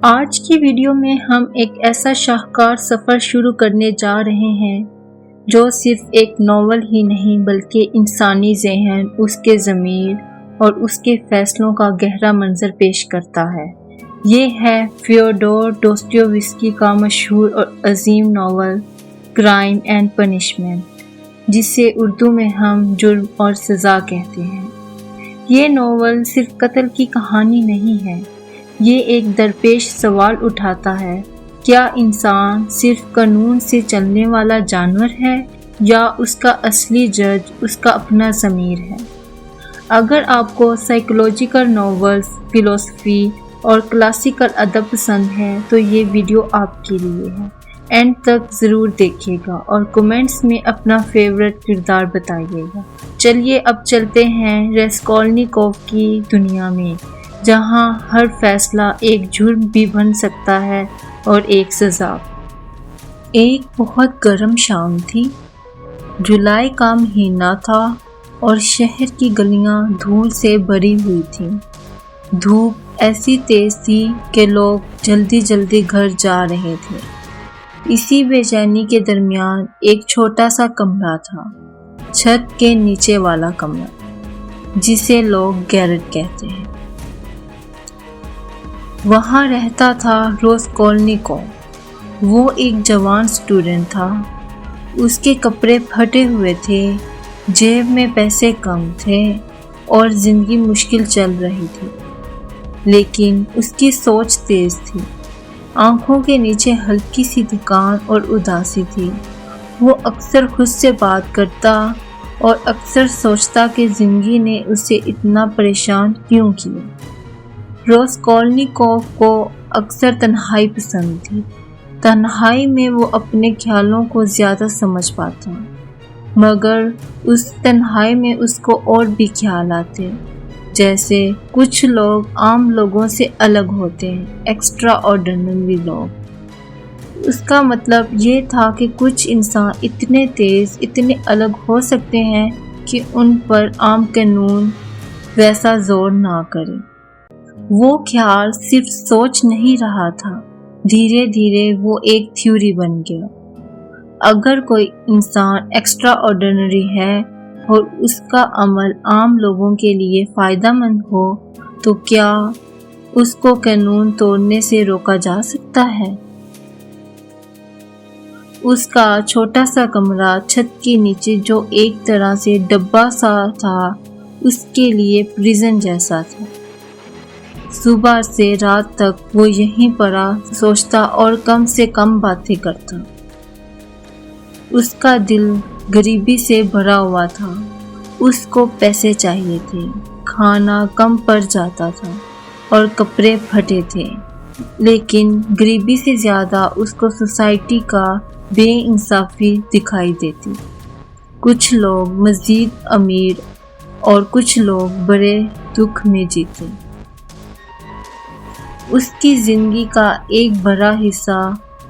آج کی ویڈیو میں ہم ایک ایسا شاہکار سفر شروع کرنے جا رہے ہیں جو صرف ایک ناول ہی نہیں بلکہ انسانی ذہن، اس کے ضمیر اور اس کے فیصلوں کا گہرا منظر پیش کرتا ہے۔ یہ ہے فیوڈور ڈوستویوسکی کا مشہور اور عظیم ناول کرائم اینڈ پنشمنٹ، جسے اردو میں ہم جرم اور سزا کہتے ہیں۔ یہ ناول صرف قتل کی کہانی نہیں ہے، یہ ایک درپیش سوال اٹھاتا ہے، کیا انسان صرف قانون سے چلنے والا جانور ہے یا اس کا اصلی جج اس کا اپنا ضمیر ہے؟ اگر آپ کو سائیکولوجیکل ناولز، فلسفی اور کلاسیکل ادب پسند ہے تو یہ ویڈیو آپ کے لیے ہے۔ اینڈ تک ضرور دیکھیے گا اور کمنٹس میں اپنا فیورٹ کردار بتائیے گا۔ چلیے اب چلتے ہیں راسکولنیکوف کی دنیا میں، جہاں ہر فیصلہ ایک جرم بھی بن سکتا ہے اور ایک سزا۔ ایک بہت گرم شام تھی، جولائی کا مہینہ تھا اور شہر کی گلیاں دھول سے بھری ہوئی تھیں۔ دھوپ ایسی تیز تھی کہ لوگ جلدی جلدی گھر جا رہے تھے۔ اسی بے چینی کے درمیان ایک چھوٹا سا کمرہ تھا، چھت کے نیچے والا کمرہ، جسے لوگ گیرٹ کہتے ہیں۔ وہاں رہتا تھا راسکولنیکوف۔ وہ ایک جوان اسٹوڈنٹ تھا۔ اس کے کپڑے پھٹے ہوئے تھے، جیب میں پیسے کم تھے اور زندگی مشکل چل رہی تھی، لیکن اس کی سوچ تیز تھی۔ آنکھوں کے نیچے ہلکی سی تھکان اور اداسی تھی۔ وہ اکثر خود سے بات کرتا اور اکثر سوچتا کہ زندگی نے اسے اتنا پریشان کیوں کیا۔ راسکولنیکوف کو اکثر تنہائی پسند تھی۔ تنہائی میں وہ اپنے خیالوں کو زیادہ سمجھ پاتا، مگر اس تنہائی میں اس کو اور بھی خیال آتے، جیسے کچھ لوگ عام لوگوں سے الگ ہوتے ہیں، ایکسٹرا آرڈنری لوگ۔ اس کا مطلب یہ تھا کہ کچھ انسان اتنے تیز، اتنے الگ ہو سکتے ہیں کہ ان پر عام قانون ویسا زور نہ کرے۔ وہ خیال صرف سوچ نہیں رہا تھا، دھیرے دھیرے وہ ایک تھیوری بن گیا۔ اگر کوئی انسان ایکسٹرا آرڈنری ہے اور اس کا عمل عام لوگوں کے لیے فائدہ مند ہو تو کیا اس کو قانون توڑنے سے روکا جا سکتا ہے؟ اس کا چھوٹا سا کمرہ چھت کے نیچے، جو ایک طرح سے ڈبہ سا تھا، اس کے لیے پریزن جیسا تھا۔ صبح سے رات تک وہ یہیں پڑا سوچتا اور کم سے کم باتیں کرتا۔ اس کا دل غریبی سے بھرا ہوا تھا۔ اس کو پیسے چاہیے تھے، کھانا کم پڑ جاتا تھا اور کپڑے پھٹے تھے، لیکن غریبی سے زیادہ اس کو سوسائٹی کا بے انصافی دکھائی دیتی۔ کچھ لوگ مزید امیر اور کچھ لوگ بڑے دکھ میں جیتے۔ اس کی زندگی کا ایک بڑا حصہ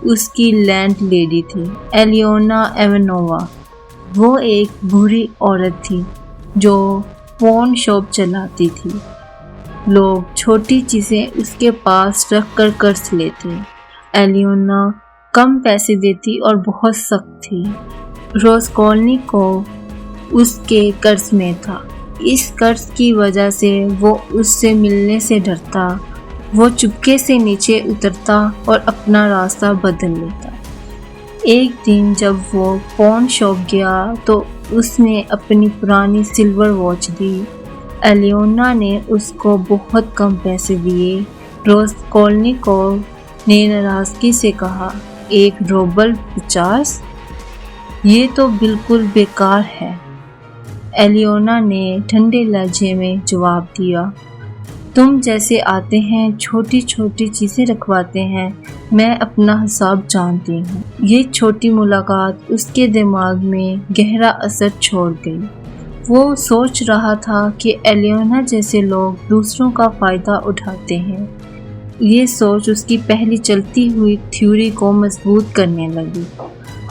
اس کی لینڈ لیڈی تھی، ایلیونا ایونووا۔ وہ ایک بوڑھی عورت تھی جو پون شاپ چلاتی تھی۔ لوگ چھوٹی چیزیں اس کے پاس رکھ کر قرض لیتے۔ ایلیونا کم پیسے دیتی اور بہت سخت تھی۔ راسکولنیکوف اس کے قرض میں تھا۔ اس قرض کی وجہ سے وہ اس سے ملنے سے ڈرتا۔ وہ چپکے سے نیچے اترتا اور اپنا راستہ بدل لیتا۔ ایک دن جب وہ پون شاپ گیا تو اس نے اپنی پرانی سلور واچ دی۔ ایلیونا نے اس کو بہت کم پیسے دیے۔ راسکولنیکوف نے ناراضگی سے کہا، 1 روبل 50؟ یہ تو بالکل بیکار ہے۔ ایلیونا نے ٹھنڈے لہجے میں جواب دیا، تم جیسے آتے ہیں، چھوٹی چھوٹی چیزیں رکھواتے ہیں، میں اپنا حساب جانتی ہوں۔ یہ چھوٹی ملاقات اس کے دماغ میں گہرا اثر چھوڑ گئی۔ وہ سوچ رہا تھا کہ ایلیونا جیسے لوگ دوسروں کا فائدہ اٹھاتے ہیں۔ یہ سوچ اس کی پہلی چلتی ہوئی تھیوری کو مضبوط کرنے لگی۔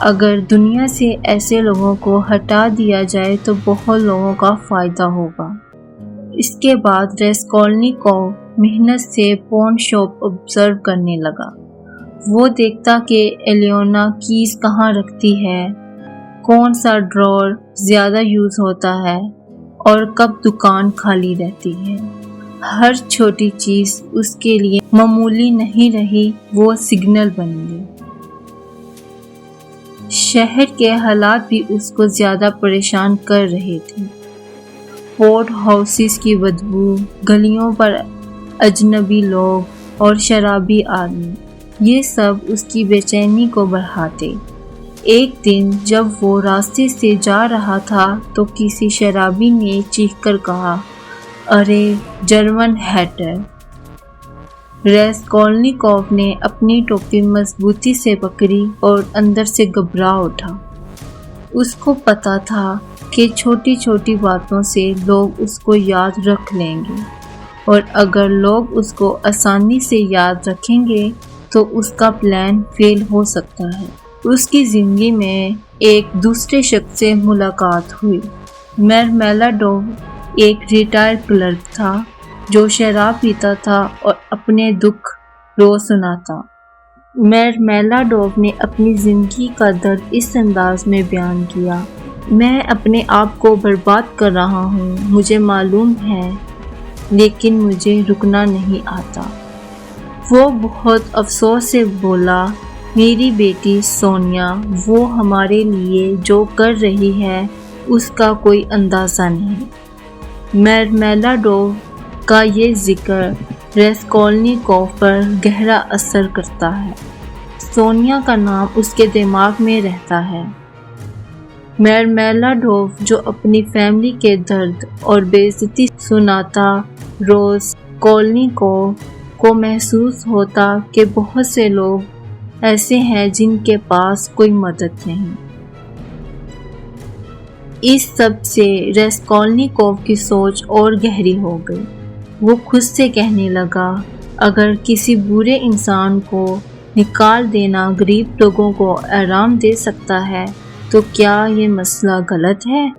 اگر دنیا سے ایسے لوگوں کو ہٹا دیا جائے تو بہت لوگوں کا فائدہ ہوگا۔ اس کے بعد راسکولنیکوف محنت سے پون شاپ آبزرو کرنے لگا۔ وہ دیکھتا کہ ایلیونا کیز کہاں رکھتی ہے، کون سا ڈرور زیادہ یوز ہوتا ہے اور کب دکان خالی رہتی ہے۔ ہر چھوٹی چیز اس کے لیے معمولی نہیں رہی، وہ سگنل بن گئی۔ شہر کے حالات بھی اس کو زیادہ پریشان کر رہے تھے۔ پورٹ ہاؤسز کی بدبو، گلیوں پر اجنبی لوگ اور شرابی آدمی، یہ سب اس کی بے چینی کو بڑھاتے۔ ایک دن جب وہ راستے سے جا رہا تھا تو کسی شرابی نے چیخ کر کہا، "ارے جرمن ہیٹر!" راسکولنیکوف نے اپنی ٹوپی مضبوطی سے پکڑی اور اندر سے گھبرا اٹھا۔ اس کو پتا تھا کہ چھوٹی چھوٹی باتوں سے لوگ اس کو یاد رکھ لیں گے، اور اگر لوگ اس کو آسانی سے یاد رکھیں گے تو اس کا پلان فیل ہو سکتا ہے۔ اس کی زندگی میں ایک دوسرے شخص سے ملاقات ہوئی۔ مرمیلاڈوف ایک ریٹائرڈ کلرک تھا جو شراب پیتا تھا اور اپنے دکھ رو سناتا۔ مرمیلاڈوف نے اپنی زندگی کا درد اس انداز میں بیان کیا، "میں اپنے آپ کو برباد کر رہا ہوں، مجھے معلوم ہے، لیکن مجھے رکنا نہیں آتا۔" وہ بہت افسوس سے بولا، "میری بیٹی سونیا، وہ ہمارے لیے جو کر رہی ہے اس کا کوئی اندازہ نہیں۔" مرمیلاڈوف کا یہ ذکر راسکولنیکوف پر گہرا اثر کرتا ہے۔ سونیا کا نام اس کے دماغ میں رہتا ہے۔ مرمیلاڈوف جو اپنی فیملی کے درد اور بے عزتی سناتا، راسکولنیکوف کو محسوس ہوتا کہ بہت سے لوگ ایسے ہیں جن کے پاس کوئی مدد نہیں۔ اس سب سے راسکولنیکوف کی سوچ اور گہری ہو گئی۔ وہ خود سے کہنے لگا، اگر کسی برے انسان کو نکال دینا غریب لوگوں کو آرام دے سکتا ہے تو کیا یہ مسئلہ غلط ہے؟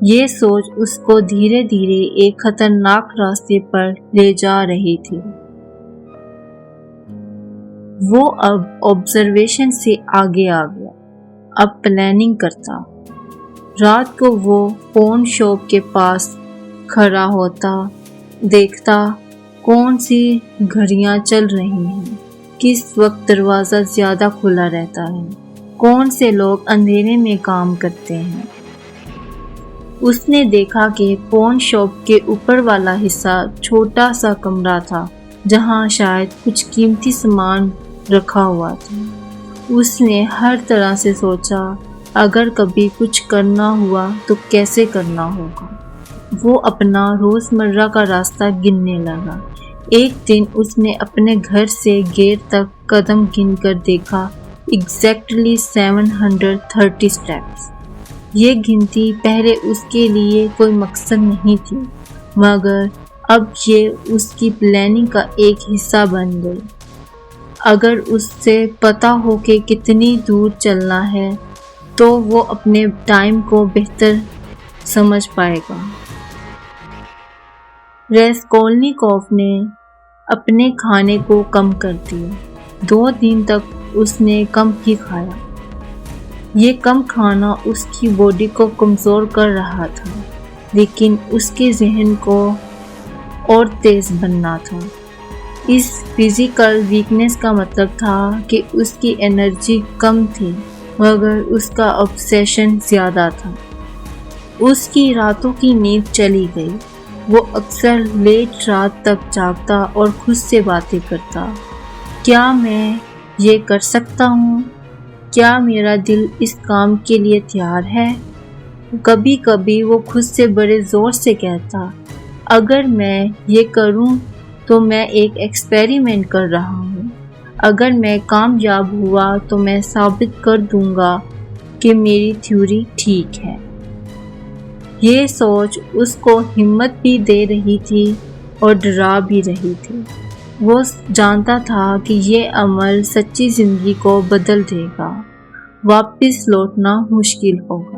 یہ سوچ اس کو دھیرے دھیرے ایک خطرناک راستے پر لے جا رہی تھی۔ وہ اب آبزرویشن سے آگے آ گیا، اب پلاننگ کرتا۔ رات کو وہ پون شاپ کے پاس کھڑا ہوتا، دیکھتا کون سی گھڑیاں چل رہی ہیں، کس وقت دروازہ زیادہ کھلا رہتا ہے، کون سے لوگ اندھیرے میں کام کرتے ہیں۔ اس نے دیکھا کہ پون شاپ کے اوپر والا حصہ چھوٹا سا کمرہ تھا جہاں شاید کچھ قیمتی سامان رکھا ہوا تھا۔ اس نے ہر طرح سے سوچا، اگر کبھی کچھ کرنا ہوا تو کیسے کرنا ہوگا۔ وہ اپنا روزمرہ کا راستہ گننے لگا۔ ایک دن اس نے اپنے گھر سے گیٹ تک قدم گن کر دیکھا، ایگزیکٹلی 730 اسٹیپس۔ یہ گنتی پہلے اس کے لیے کوئی مقصد نہیں تھی، مگر اب یہ اس کی پلاننگ کا ایک حصہ بن گئی۔ اگر اس سے پتہ ہو کہ کتنی دور چلنا ہے تو وہ اپنے ٹائم کو بہتر سمجھ پائے گا۔ راسکولنیکوف نے اپنے کھانے کو کم کر دیا۔ 2 دن تک اس نے کم ہی کھایا۔ یہ کم کھانا اس کی باڈی کو کمزور کر رہا تھا، لیکن اس کے ذہن کو اور تیز بننا تھا۔ اس فزیکل ویکنس کا مطلب تھا کہ اس کی انرجی کم تھی، مگر اس کا آبسیشن زیادہ تھا۔ اس کی راتوں کی نیند چلی گئی۔ وہ اکثر لیٹ رات تک جاگتا اور خود سے باتیں کرتا، کیا میں یہ کر سکتا ہوں؟ کیا میرا دل اس کام کے لیے تیار ہے؟ کبھی کبھی وہ خود سے بڑے زور سے کہتا، اگر میں یہ کروں تو میں ایک ایکسپیریمنٹ کر رہا ہوں۔ اگر میں کامیاب ہوا تو میں ثابت کر دوں گا کہ میری تھیوری ٹھیک ہے۔ یہ سوچ اس کو ہمت بھی دے رہی تھی اور ڈرا بھی رہی تھی۔ وہ جانتا تھا کہ یہ عمل سچی زندگی کو بدل دے گا، واپس لوٹنا مشکل ہوگا۔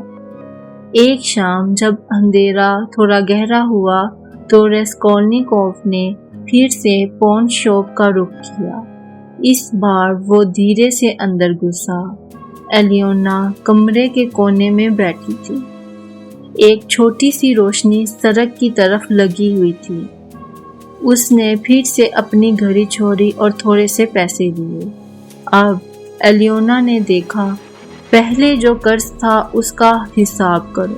ایک شام جب اندھیرا تھوڑا گہرا ہوا تو راسکولنیکوف نے پھر سے پون شاپ کا رخ کیا۔ اس بار وہ دھیرے سے اندر گھسا۔ الیونا کمرے کے کونے میں بیٹھی تھی۔ ایک چھوٹی سی روشنی سڑک کی طرف لگی ہوئی تھی۔ اس نے پھر سے اپنی گھڑی چھوڑی اور تھوڑے سے پیسے لیے۔ اب الیونا نے دیکھا، پہلے جو قرض تھا اس کا حساب کرو۔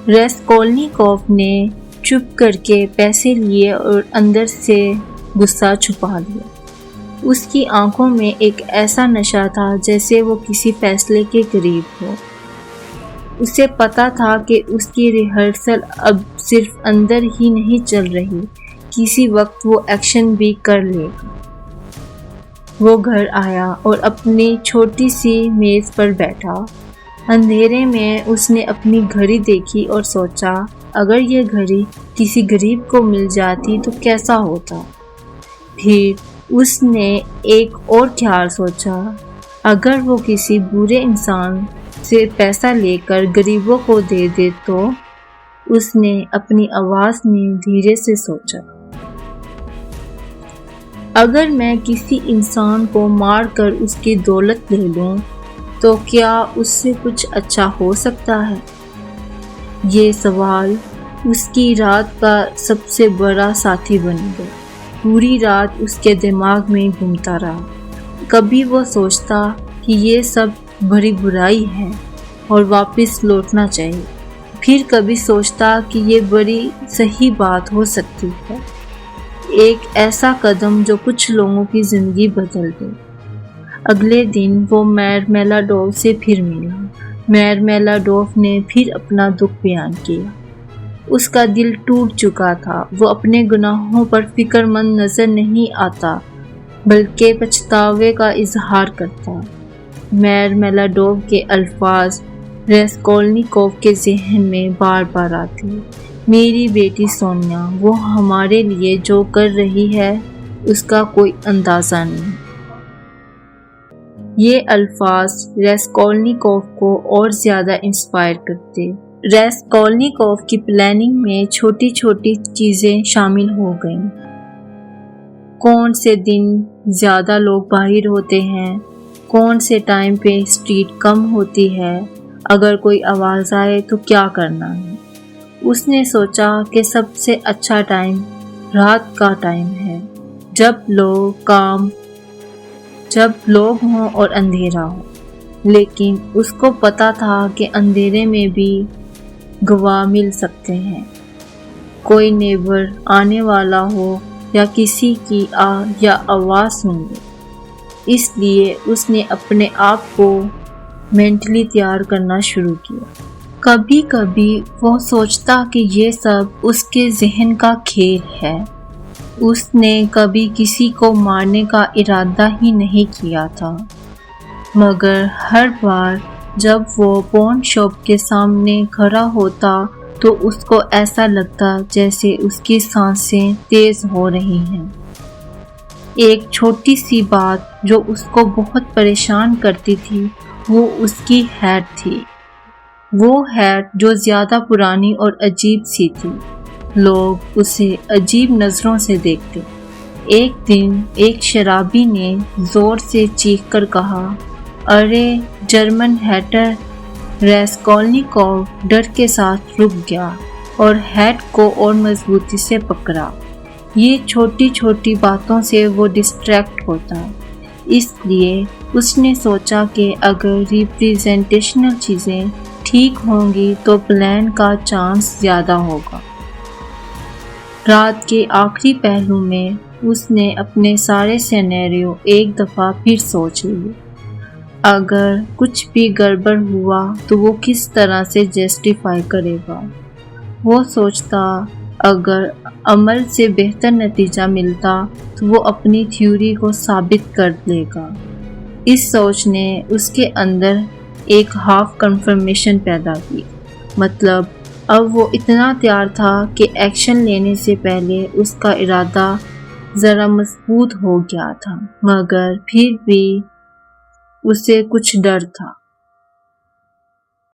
راسکولنیکوف نے چپ کر کے پیسے لیے اور اندر سے غصہ چھپا لیا۔ اس کی آنکھوں میں ایک ایسا نشہ تھا جیسے وہ کسی فیصلے کے قریب ہو۔ اسے پتا تھا کہ اس کی ریہرسل اب صرف اندر ہی نہیں چل رہی، کسی وقت وہ ایکشن بھی کر لے گا۔ وہ گھر آیا اور اپنی چھوٹی سی میز پر بیٹھا۔ اندھیرے میں اس نے اپنی گھڑی دیکھی اور سوچا، اگر یہ گھڑی کسی غریب کو مل جاتی تو کیسا ہوتا۔ پھر اس نے ایک اور خیال سوچا، اگر وہ کسی برے انسان سے پیسہ لے کر غریبوں کو دے دے تو۔ اس نے اپنی آواز میں دھیرے سے سوچا، اگر میں کسی انسان کو مار کر اس کی دولت لے لوں تو کیا اس سے کچھ اچھا ہو سکتا ہے؟ یہ سوال اس کی رات کا سب سے بڑا ساتھی بن گیا۔ پوری رات اس کے دماغ میں گھومتا رہا۔ کبھی وہ سوچتا کہ یہ سب بڑی برائی ہے اور واپس لوٹنا چاہیے، پھر کبھی سوچتا کہ یہ بڑی صحیح بات ہو سکتی ہے، ایک ایسا قدم جو کچھ لوگوں کی زندگی بدل دے۔ اگلے دن وہ میئر میلاڈوف سے پھر ملا۔ میئر میلاڈوف نے پھر اپنا دکھ بیان کیا۔ اس کا دل ٹوٹ چکا تھا۔ وہ اپنے گناہوں پر فکر مند نظر نہیں آتا بلکہ پچھتاوے کا اظہار کرتا۔ میئر میلاڈوف کے الفاظ راسکولنیکوف کے ذہن میں بار بار آتے، میری بیٹی سونیا، وہ ہمارے لیے جو کر رہی ہے اس کا کوئی اندازہ نہیں۔ یہ الفاظ راسکولنیکوف کو اور زیادہ انسپائر کرتے۔ راسکولنیکوف کی پلاننگ میں چھوٹی چھوٹی چیزیں شامل ہو گئیں۔ کون سے دن زیادہ لوگ باہر ہوتے ہیں، کون سے ٹائم پہ اسٹریٹ کم ہوتی ہے، اگر کوئی آواز آئے تو کیا کرنا ہے۔ اس نے سوچا کہ سب سے اچھا ٹائم رات کا ٹائم ہے، جب لوگ ہوں اور اندھیرا ہو۔ لیکن اس کو پتا تھا کہ اندھیرے میں بھی گواہ مل سکتے ہیں، کوئی نیبر آنے والا ہو یا کسی کی یا آواز سن لے۔ اس لیے اس نے اپنے آپ کو مینٹلی تیار کرنا شروع کیا۔ کبھی کبھی وہ سوچتا کہ یہ سب اس کے ذہن کا کھیل ہے۔ اس نے کبھی کسی کو مارنے کا ارادہ ہی نہیں کیا تھا، مگر ہر بار جب وہ پون شاپ کے سامنے کھڑا ہوتا تو اس کو ایسا لگتا جیسے اس کی سانسیں تیز ہو رہی ہیں۔ ایک چھوٹی سی بات جو اس کو بہت پریشان کرتی تھی وہ اس کی ہیٹ تھی۔ وہ ہیٹ جو زیادہ پرانی اور عجیب سی تھی، لوگ اسے عجیب نظروں سے دیکھتے۔ ایک دن ایک شرابی نے زور سے چیخ کر کہا، ارے جرمن ہیٹر! راسکولنیکوف ڈر کے ساتھ رک گیا اور ہیٹ کو اور مضبوطی سے پکڑا۔ یہ چھوٹی چھوٹی باتوں سے وہ ڈسٹریکٹ ہوتا، اس لیے اس نے سوچا کہ اگر ریپریزنٹیشنل چیزیں ٹھیک ہوں گی تو پلان کا چانس زیادہ ہوگا۔ رات کے آخری پہلو میں اس نے اپنے سارے سینیریو ایک دفعہ پھر سوچ لیے۔ اگر کچھ بھی گڑبڑ ہوا تو وہ کس طرح سے جسٹیفائی کرے گا۔ وہ سوچتا اگر عمل سے بہتر نتیجہ ملتا تو وہ اپنی تھیوری کو ثابت کر لے گا۔ اس سوچ نے اس کے اندر ایک ہاف کنفرمیشن پیدا کی، مطلب اب وہ اتنا تیار تھا کہ ایکشن لینے سے پہلے اس کا ارادہ ذرا مضبوط ہو گیا تھا، مگر پھر بھی اسے کچھ ڈر تھا۔